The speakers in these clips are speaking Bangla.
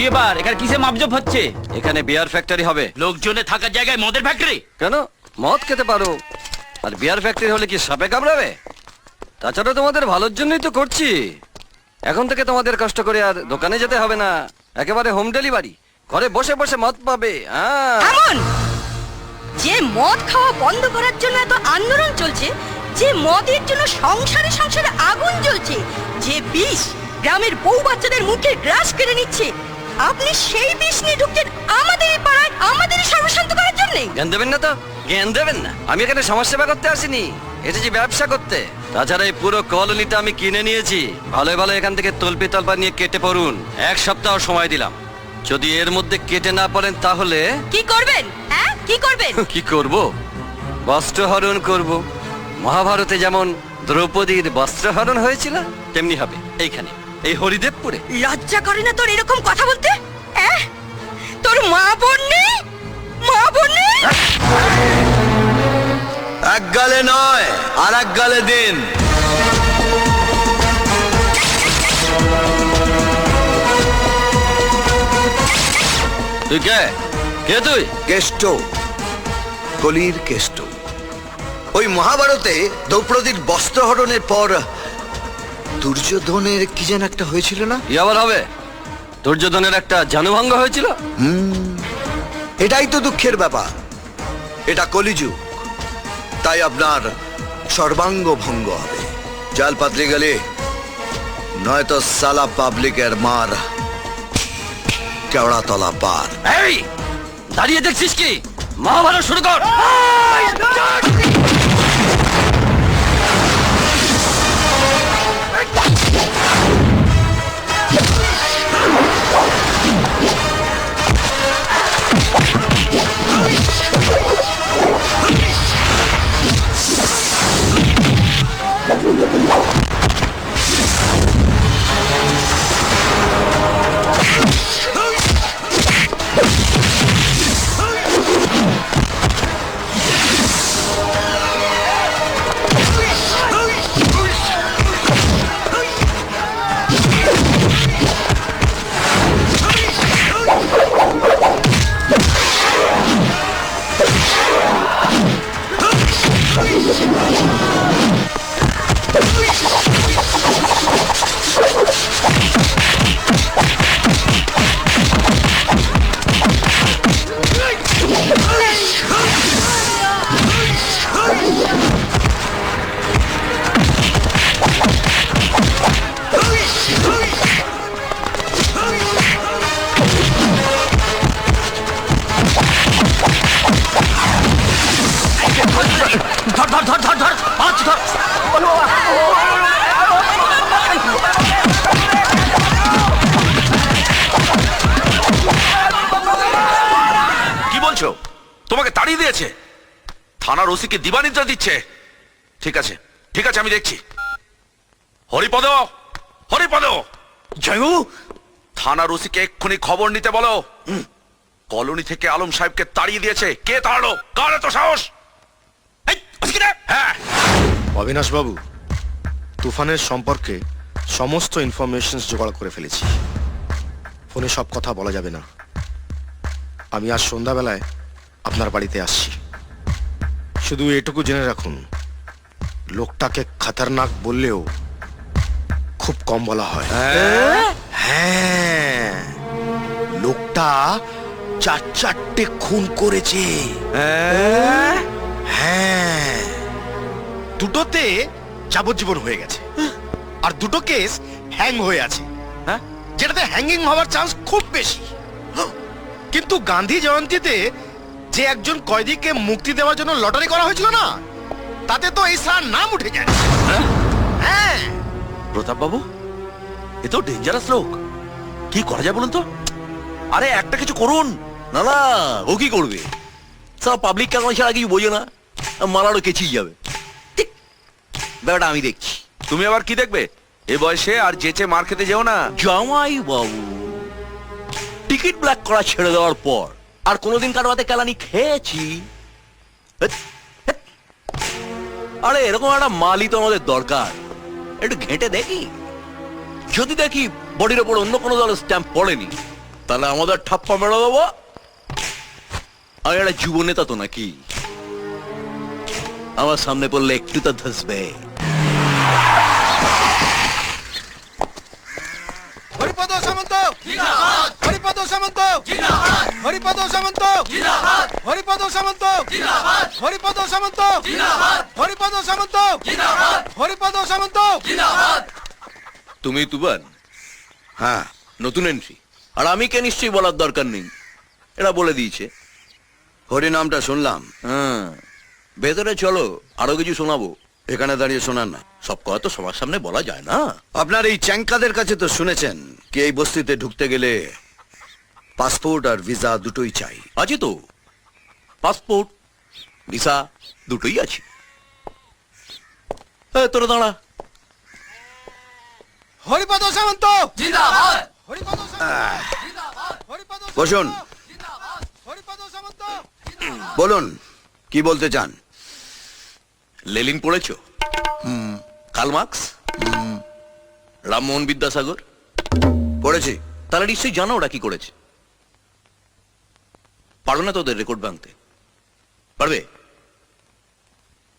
এবার এখানে কিসে মাপজপ হচ্ছে? এখানে বিয়ার ফ্যাক্টরি হবে। লোকজনে থাকার জায়গায় মদের ফ্যাক্টরি? কেন, মদ খেতে পারো, আর বিয়ার ফ্যাক্টরি হলে কি সাপে কামড়াবে? তাছাড়া তোমাদের ভালোর জন্যই তো করছি। এখন থেকে তোমাদের কষ্ট করে আর দোকানে যেতে হবে না, একেবারে হোম ডেলিভারি, ঘরে বসে বসে মদ পাবে। এমন যে মদ খাওয়া বন্ধ করার জন্য এত আন্দোলন চলছে, যে মদের জন্য সংসারে সংসারে আগুন জ্বলছে, যে বিষ গ্রামের বউ বাচ্চাদের মুখে গ্রাস কেড়ে নিচ্ছে, আপনি সেই বিষ নিয়ে ঢুকছেন আমাদের এই পাড়ায়, আমাদের সর্বশান্ত করার জন্য। জ্ঞান দেবেন না তো, জ্ঞান দেবেন না। আমি এখানে সমাজসেবা করতে আসিনি, এসেছি ব্যবসা করতে। তাছাড়া এই পুরো কলোনিটা আমি কিনে নিয়েছি। ভালো ভালো এখান থেকে তল্পি তল্পা নিয়ে কেটে পড়ুন। 1 সপ্তাহ সময় দিলাম, যদি এর মধ্যে কেটে না পারেন তাহলে কি করবেন? হ্যাঁ, কি করবেন? কি করব? বস্ত্রহরণ করব। মহাভারতে যেমন দ্রৌপদীর বস্ত্রহরণ হয়েছিল, তেমনি হবে এইখানে, এই হরিদেবপুরে। লজ্জা করে না তোর এরকম কথা বলতে? তোর মা বোন নেই? মা বোন নেই? এক গালে নয়, আর এক গালে দিন। তুই কে? কে তুই? কেষ্ট, কলির কেষ্ট। ওই মহাভারতে দ্রৌপদীর বস্ত্রহরণের পর দুর্যোধনের কি যেন একটা হয়েছিল না? কি আবার হবে? দুর্যোধনের একটা জানুভঙ্গ হয়েছিল। এটাই তো দুঃখের ব্যাপার। এটা কলিযুগ, তাই আপনার সর্বাঙ্গ ভঙ্গ হবে। জাল পাত্রে গেলে নয়তো সালা পাবলিকের মার কেওড়া তলা পার। এই দাঁড়িয়ে দেখছিস কি? মহাভারত শুরু কর। কি বলছো? তোমাকে তাড়িয়ে দিয়েছে? থানার ওসিকে দিবানিদ্রা দিচ্ছে? ঠিক আছে ঠিক আছে, আমি দেখছি। হরিপদ, হরিপদ, জয়বাবু, থানার ওসিকে এক্ষুনি খবর নিতে বলো। কলোনি থেকে আলম সাহেবকে তাড়িয়ে দিয়েছে। কে তাড়ালো? কার এত সাহস? হ্যাঁ, অবিনাশ বাবু, তুফানের সম্পর্কে সমস্ত ইনফরমেশন জোগাড় করে ফেলেছি। ফোনে সব কথা বলা যাবে না। আমি আজ সন্ধ্যাবেলায় আপনার বাড়িতে আসছি। শুধু এটুকু জেনে রাখুন, লোকটাকে খতরনাক বললেও খুব কম বলা হয়। হ্যাঁ, লোকটা 4-4টে খুন করেছে। হ্যাঁ, দুটোতে যাবজ্জীবন হয়ে গেছে, আর দুটো কেস হ্যাং হয়ে আছে, যেটাতে হ্যাঙ্গিং হওয়ার চান্স খুব বেশি। কিন্তু গান্ধী জয়ন্তীতে যে একজন কয়েদিকে মুক্তি দেওয়ার জন্য লটারি করা হয়েছিল না, তাতে তো এই স্যার নাম উঠে যায়। হ্যাঁ, প্রতাপ বাবু, এ তো ডেঞ্জারাস লোক। কি করা যায় বলুন তো? আরে একটা কিছু করুন। না না, ও কি করবে? সব পাবলিক কাগজ ছাড়া কিছু বোঝে না, মারারও কেচিয়ে যাবে। ব্যাপারটা আমি দেখছি। তুমি আবার কি দেখবে? এ বয়সে আর যেচে মার খেতে যেও না। জামাই বাবু, টিকিট ব্ল্যাক করা ছেড়ে দেওয়ার পর আর কোনোদিন কারো হাতে কেলানি খেয়েছি? আরে এরকম একটা মালই তো আমাদের দরকার। একটু ঘেঁটে দেখি, যদি দেখি বডির ওপর অন্য কোনো দলের স্ট্যাম্প পড়েনি, তাহলে আমাদের ঠাপ্পা মেরে দেবো। আমি একটা যুব নেতা তো নাকি, আমার সামনে পড়লে একটু তো ধসবে। হরিপদ সামন্ত, হরিপদ সামন্ত, হরিপদ সামন্ত, হরিপদ সামন্ত, হরিপদ সামন্ত, হরিপদ সামন্ত, হরিপদ সামন্ত। তুমি তুফান? হ্যাঁ, নতুন এন্ট্রি। আর আমি কে নিশ্চয়ই বলার দরকার নেই, এরা বলে দিয়েছে। হরি নামটা শুনলাম। হ্যাঁ, ভেতরে চলো, আরো কিছু শোনাবো। এখানে দাঁড়িয়ে শোনান না। সব কথা তো সবার সামনে বলা যায় না। আপনার এই চ্যাংকাদের কাছে তো শুনেছেন কি এই বস্তিতে ঢুকতে গেলে পাসপোর্ট আর ভিসা দুটোই চাই। আছে তো, পাসপোর্ট ভিসা দুটোই আছে। তোরা দাঁড়া। হরিপদ সামন্ত, হরিপদ বসুন, হরিপদ সামন্ত। বলুন কি বলতে চান। লেলিন পড়েছ? কার্ল মার্কস, রামমোহন বিদ্যাসাগর পড়েছি। তারা নিশ্চয়ই জানো ওরা কি করেছে। পারো না তোদের রেকর্ড ভাঙতে? পারবে?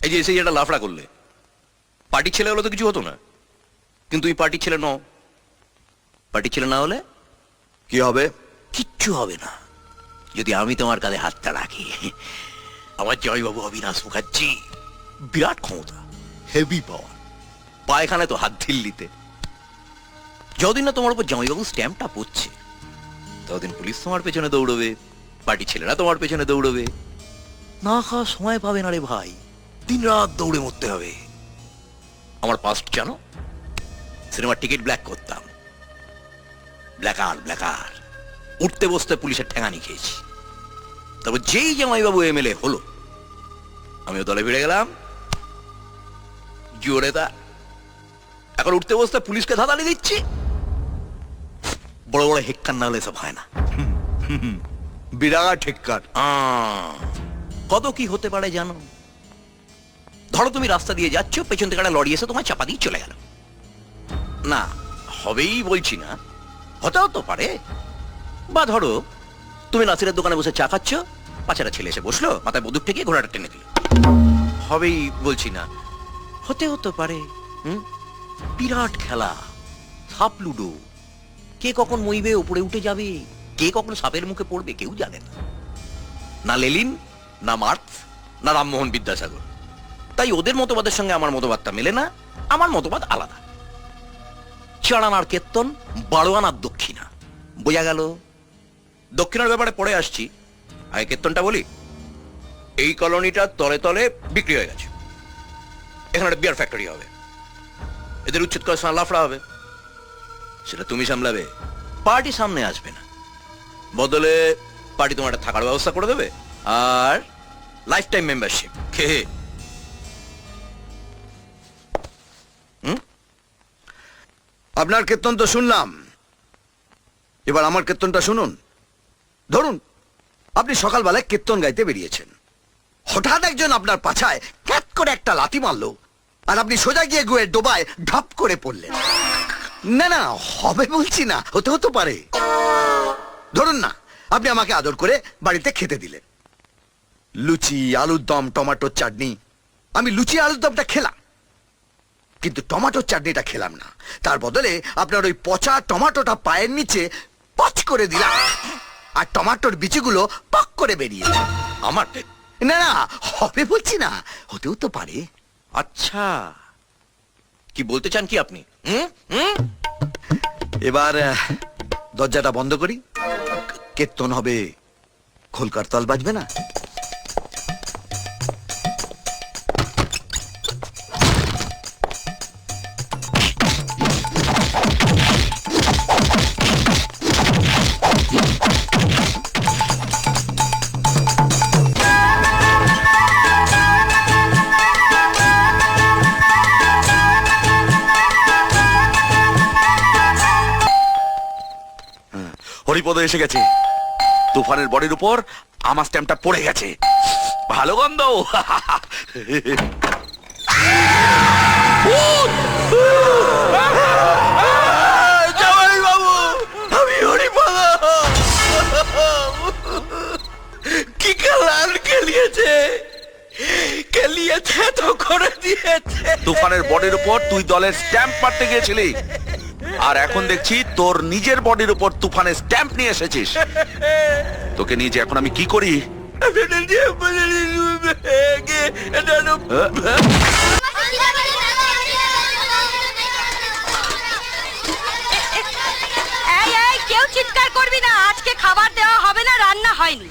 এই যে এসে একটা লাফড়া করলে, পার্টির ছেলে হলে তো কিছু হতো না, কিন্তু এই পার্টির ছেলে নও। পার্টির ছেলে না হলে কি হবে? কিচ্ছু হবে না যদি আমি তোমার কাঁধে হাতটা রাখি। আমার জয়বাবু অবিনাশ মুখার্জি, বিরাট ক্ষমতা, হেভি পাওয়ার, পায়খানে তো হাত ঢিল্লিতে। যতদিন না তোমার উপর জামাইবাবু স্ট্যাম্পটা পড়ছে, ততদিন পুলিশ তোমার পেছনে দৌড়বে, পার্টি ছেলেরা তোমার পেছনে দৌড়বে। না খাওয়া সময় পাবে না রে ভাই, দিন রাত দৌড়ে মরতে হবে। আমার পাস্ট জানো? সিনেমার টিকিট ব্ল্যাক করতাম, ব্ল্যাকার উঠতে বসতে পুলিশের ঠেঙানি খেয়েছি। তারপর যেই জামাইবাবু এমএলএ হলো, আমিও দলে ভিড়ে গেলাম, জোরে তা। এখন উঠতে বসতে পুলিশকে ধাঁধালি দিচ্ছি। বড় বড় হেক্কার না হলে সব হয় না। বিরাট ঠেক্কার। কত কি হতে পারে জানো? ধরো তুমি রাস্তা দিয়ে যাচ্ছ, পেছন থেকে একটা লরি এসে তোমার চাপা দিয়ে চলে গেল। না, হবেই বলছি না, হতেও তো পারে। বা ধরো তুমি নাসিরের দোকানে বসে চা খাচ্ছ, পাঁচেরা ছেলে এসে বসলো, মাথায় বন্দুক থেকে ঘোড়াটা টেনে দিল। হবেই বলছি না, হতেও তো পারে। বিরাট খেলা, সাপ লুডো। কে কখন মইবে, উপরে উঠে যাবে, কে কখন সাপের মুখে পড়বে কেউ জানে না। না লেলিন, না মার্কস, না রামমোহন বিদ্যাসাগর। তাই ওদের মতবাদের সঙ্গে আমার মতবাদটা মেলে না। আমার মতবাদ আলাদা। চাড়ানার কীর্তন, বারোয়ানার দক্ষিণা। বোঝা গেল? দক্ষিণার ব্যাপারে পরে আসছি, আগে কীর্তনটা বলি। এই কলোনিটা তলে তলে বিক্রি হয়ে গেছে। এখানে একটা বিয়ার ফ্যাক্টরি হবে, এদের উচ্ছেদ করার সময় লাফড়া হবে, সেটা তুমি সামলাবে, পার্টি সামনে আসবে না। বদলে পার্টি তোমার একটা থাকার ব্যবস্থা করে দেবে, আর লাইফ টাইম মেম্বারশিপ। খেয়ে আপনার কীর্তন তো শুনলাম, এবার আমার কীর্তনটা শুনুন। ধরুন আপনি সকালবেলায় কীর্তন গাইতে বেরিয়েছেন, হঠাৎ একজন আপনার পাছায় ক্যাট করে একটা লাথি মারলো, আর আপনি সোজা গিয়ে গুয়ের ডোবায় ঢপ করে পড়লেন। না না, হবে বলছি না, হতে পারে। ধরুন না আপনি আমাকে আদর করে বাড়িতে খেতে দিলেন, লুচি, আলুর দম, টমেটোর চাটনি। আমি লুচি আলুর দমটা খেলাম, কিন্তু টমেটোর চাটনিটা খেলাম না। তার বদলে আপনার ওই পচা টমেটোটা পায়ের নিচে পচ করে দিলাম, আর টমেটোর বিচিগুলো পক করে বেরিয়েছে। আমার না না, হবে বলছি না, হতেও তো পারে। আচ্ছা, কি বলতে চান কি আপনি? এবার দরজাটা বন্ধ করি, কীর্তন হবে, খোলকার তাল বাজবে না। হরিপদ এসে গেছে, তুফানের বডির উপর আমার স্ট্যাম্পটা পড়ে গেছে। ভালো গন্ধ। জামাইবাবু, আমি হরিপদ। উপর তুই দলের স্ট্যাম্প মারতে গিয়েছিলি, আর এখন দেখছি তোর নিজের বডির উপর তুফানের স্ট্যাম্প নিয়ে এসেছিস। তোকে নিয়ে যে এখন আমি কি করি? এই এই কেউ চিৎকার করবি না, আজকে খাবার দেওয়া হবে না, রান্না হয়নি।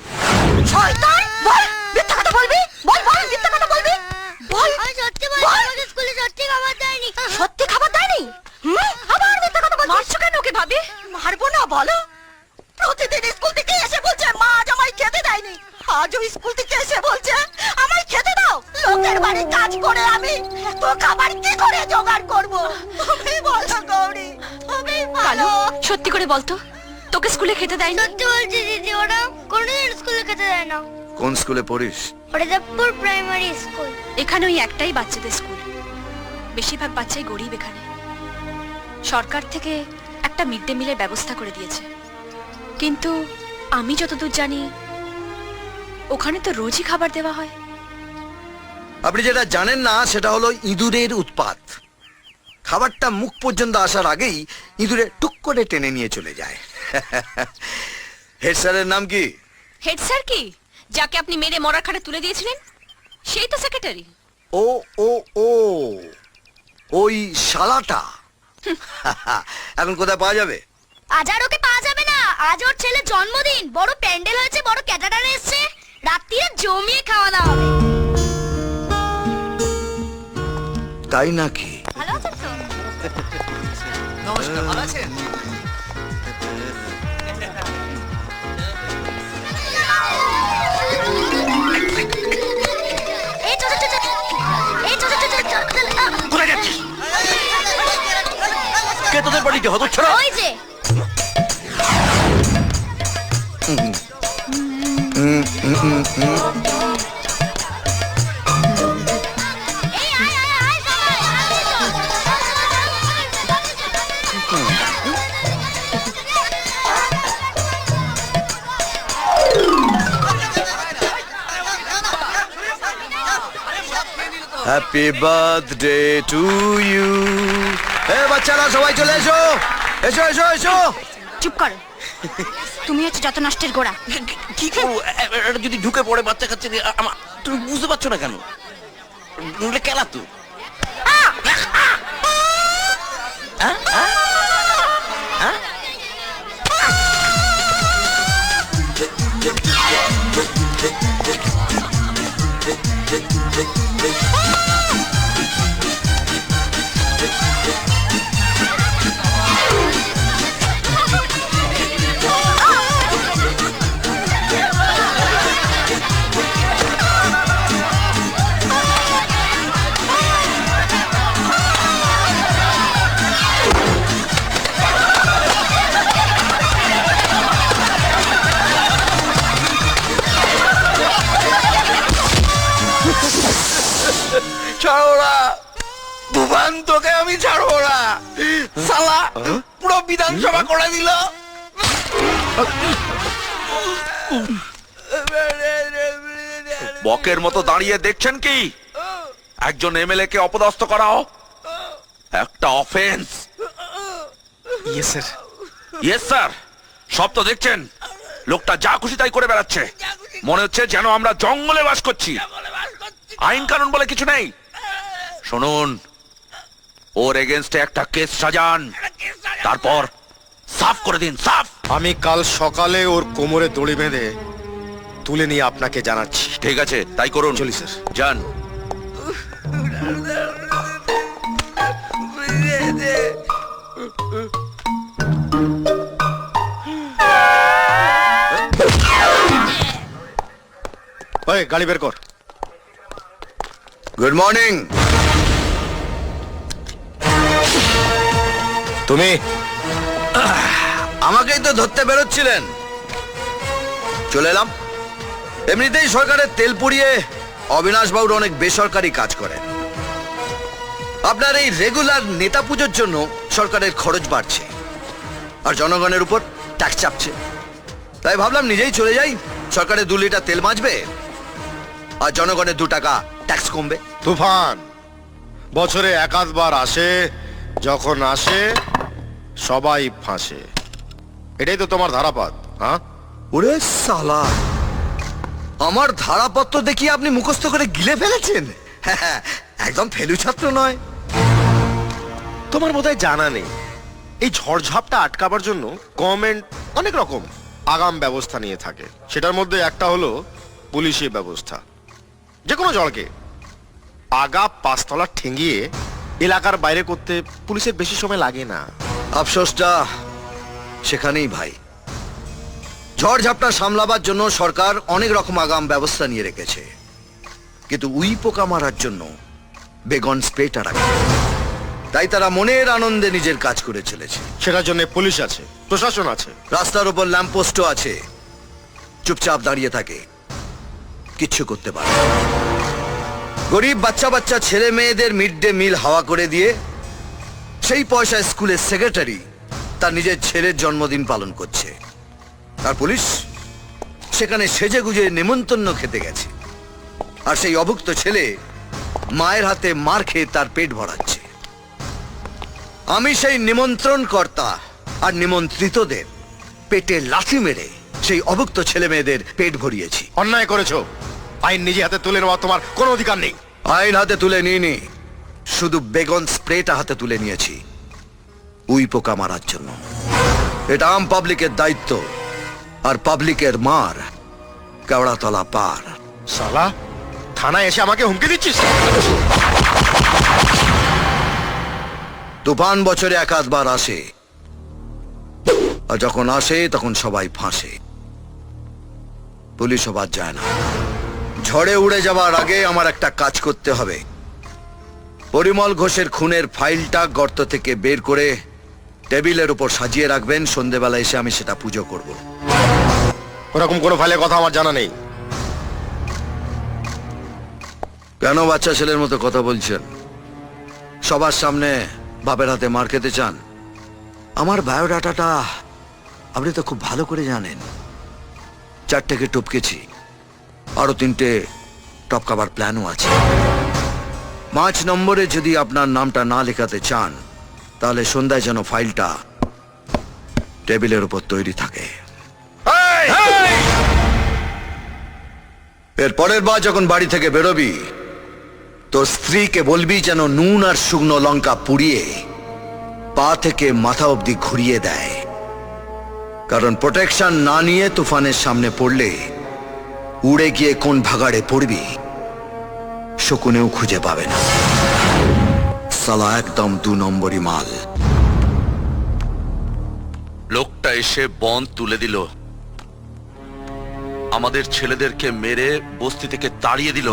শয়তান, বল মিথ্যা কথা বলবি, বল বল মিথ্যা কথা বলবি, বল। আমি সত্যি বলছি, আমাদের স্কুলে সত্যি খাবার দেয়নি। সত্যি খাবার দেয়নি? আবার মিথ্যা কথা বলছিস? মারছো কেন ওকে ভাবি? মারবো না বলো? প্রতিদিন স্কুল থেকে এসে বলছে মা আজ আমায় খেতে দেয়নি, আজও স্কুল থেকে এসে বলছে আমায় খেতে দাও। লোকের বাড়ি কাজ করে আমি এত খাবার কি করে জোগাড় করব? তুমি বলো গৌরী, তুমি বলো। সত্যি করে বলতো, তোকে স্কুলে খেতে দেয়নি? সত্যি বলছি দিদি, ওরা কোনোদিন স্কুলে খেতে দেয় না। কোন স্কুলে পড়িস? Haridevpur primary school. এখানে ওই একটাই বাচ্চাদের স্কুল, বেশিরভাগ বাচ্চাই গরিব। এখানে সরকার থেকে একটা মিড ডে মিলের ব্যবস্থা করে দিয়েছে, কিন্তু আমি যতদূর জানি ওখানে তো রোজই খাবার দেওয়া হয়। আপনি যেটা জানেন না সেটা হলো ইঁদুরের উৎপাত। খাবারটা মুখ পর্যন্ত আসার আগেই ইঁদুরে টুক করে টেনে নিয়ে চলে যায়। হেড স্যারের নাম কি? হেড স্যার কি, যাকে আপনি মেরে মরার খাটে তুলে দিয়েছিলেন সেই তো সেক্রেটারি। ও ও ও ওই শালাটা। এখন কোথায় পাওয়া যাবে? আজ আর ওকে পাওয়া যাবে না, আজ ওর ছেলের জন্মদিন, বড় প্যান্ডেল হয়েছে, বড় ক্যাটারার এসেছে, রাত্রিরে জমিয়ে খাওয়া দাওয়া হবে। তাই নাকি? ভালো আছেন তো? নমস্কার, ভালো আছেন? এই চল চল চল, এই চল চল চল চল চল, কোথায় যাচ্ছিস? কে তোদের বাড়িতে হতচ্ছাড়া? ওই যে এই আয় আয় আয় হ্যাপি বার্থডে টু ইউ। এ বাচ্চারা সবাই চলে এসো, এসো এসো এসো। চুপ করো, তুমি হচ্ছে যত নষ্টের গোড়া। কি করবো? এটা যদি ঢুকে পড়ে বাচ্চা কাচ্চা নিয়ে, তুমি বুঝতে পারছো না কেন? নইলে কেলা তো। ছাড়ো না তুফান, তোকে আমি ছাড়বো না। শালা পুরো বিধানসভা করে দিল। বকের মতো দাঁড়িয়ে দেখছেন কি? একজন এমএলএ কে অপদস্থ করাও একটা offence. Yes sir. Yes sir. সব তো দেখছেন, লোকটা যা খুশি তাই করে বেড়াচ্ছে, মনে হচ্ছে যেন আমরা জঙ্গলে বাস করছি, আইন কানুন বলে কিছু নেই। শুনুন, ওর এগেনস্টে একটা কেস সাজান, তারপর সাফ করে দিন, সাফ। আমি কাল সকালে ওর কোমরে দড়ি বেঁধে তুলে নিয়ে আপনাকে জানাচ্ছি। ঠিক আছে, তাই করুন। চলি স্যার। যান। ওই গাড়ি বের কর। Good morning. তুমি আমাকেই তো ধরতে বেরোচ্ছিলেন, চলে এলাম। এমনিতেই সরকারের তেল পুড়িয়ে অবিনাশ বাবুর অনেক বেসরকারি কাজ করেন। আপনার এই রেগুলার নেতা পুজোর জন্য সরকারের খরচ বাড়ছে আর জনগণের উপর ট্যাক্স চাপছে, তাই ভাবলাম নিজেই চলে যাই। সরকারের 2 লিটার তেল বাঁচবে আর জনগণের 2 টাকা ট্যাক্স কমবে। তুফান, বছরে একাধবার আসে, যখন আসে সবাই ফাঁসে। এটাই তো তোমার ধারাপাত, হ্যাঁ? ওরে সালা, আমার ধারাপত্র দেখি আপনি মুখস্থ করে গিলে ফেলেছেন। হ্যাঁ, একদম ফেলু ছাত্র নয়। তোমার বোধহয় জানা নেই, এই ঝড়ঝাপটা আটকাবার জন্য গভর্নমেন্ট অনেক রকম আগাম ব্যবস্থা নিয়ে থাকে। সেটার মধ্যে একটা হলো পুলিশি ব্যবস্থা। যে কোনো জলকে আগা পাঁচতলা ঠেঙ্গিয়ে এলাকার বাইরে করতে পুলিশের বেশি সময় লাগে না। আফসোসটা সেখানেই ভাই। ঝড়ঝাপটা সামলাবার জন্য সরকার অনেক রকম আগাম ব্যবস্থা নিয়ে রেখেছে, কিন্তু উই পোকা মারার জন্য বেগন স্প্রেটা রাখে। তাই তারা মনের আনন্দে নিজের কাজ করে চলেছে। সেটার জন্য পুলিশ আছে, প্রশাসন আছে, রাস্তার উপর ল্যাম্পপোস্টও আছে, চুপচাপ দাঁড়িয়ে থাকে, কিচ্ছু করতে পারে না। গরিব বাচ্চা বাচ্চা ছেলে মেয়েদের মিড ডে মিল হাওয়া করে দিয়ে সেই পয়সায় স্কুলের সেক্রেটারি তার নিজের ছেলের জন্মদিন পালন করছে। আর পুলিশ সেখানে সেজে গুজে নেমন্তন্ন খেতে গেছে, আর সেই অভুক্ত ছেলে মায়ের হাতে মার খেয়ে তার পেট ভরাচ্ছে। আমি সেই নিমন্ত্রণ কর্তা আর নিমন্ত্রিতদের পেটে লাথি মেরে সেই অভুক্ত ছেলে মেয়েদের পেট ভরিয়েছি। অন্যায় করেছো, আইন নিজে হাতে তুলে নেওয়া তোমার কোনো অধিকার নেই। আইন হাতে তুলে নিইনি, শুধু বেগন স্প্রেটা হাতে তুলে নিয়েছি উই পোকা মারার জন্য। এটা আম পাবলিকের দায়িত্ব, আর পাবলিকের মার কেওড়াতলা পার। শালা, থানায় এসে আমাকে হুমকি দিচ্ছিস? তুফান বছরে একাধবার আসে, আর যখন আসে তখন সবাই ফাঁসে। পুলিশও বাদ যায় না। ঝড়ে উড়ে যাবার আগে আমার একটা কাজ করতে হবে। পরিমল ঘোষের খুনের ফাইলটা গর্ত থেকে বের করে টেবিলের উপর সাজিয়ে রাখবেন। সন্ধেবেলা এসে আমি সেটা পুজো করব। ওরকম কোনো ফাইলের কথা আমার জানা নেই। কেন বাচ্চা ছেলের মতো কথা বলছেন? সবার সামনে বাপের হাতে মার খেতে চান? আমার বায়োডাটাটা আপনি তো খুব ভালো করে জানেন। 4টেকে টপকেছি, আরো 3টে টপকাবার প্ল্যানও আছে। 5 নম্বরে যদি আপনার নামটা না লেখাতে চান, তাহলে সন্ধ্যায় যেন ফাইলটা টেবিলের উপর তৈরি থাকে। এর পরের বার যখন বাড়ি থেকে বেরোবি, তোর স্ত্রীকে বলবি যেন নুন আর শুকনো লঙ্কা পুড়িয়ে পা থেকে মাথা অবধি ঘুরিয়ে দেয়। কারণ প্রোটেকশন না নিয়ে তুফানের সামনে পড়লে উড়ে গিয়ে কোন ভাগাড়ে পড়বি শকুনেও খুঁজে পাবে না। সালা একদম 2 নম্বরই মাল। লোকটা এসে বন্ধ তুলে দিল, আমাদের ছেলেদেরকে মেরে বস্তি থেকে তাড়িয়ে দিল,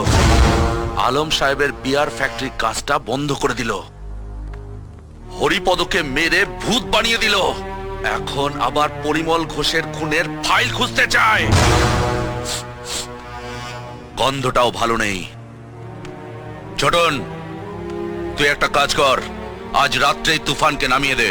আলম সাহেবের বিয়ার ফ্যাক্টরি কাজটা বন্ধ করে দিল, হরিপদকে মেরে ভূত বানিয়ে দিল, এখন আবার পরিমল ঘোষের খুনের ফাইল খুঁজতে চায়। গন্ধটাও ভালো নেই। ছোটন, তুই একটা কাজ কর, আজ রাত্রেই তুফানকে নামিয়ে দে।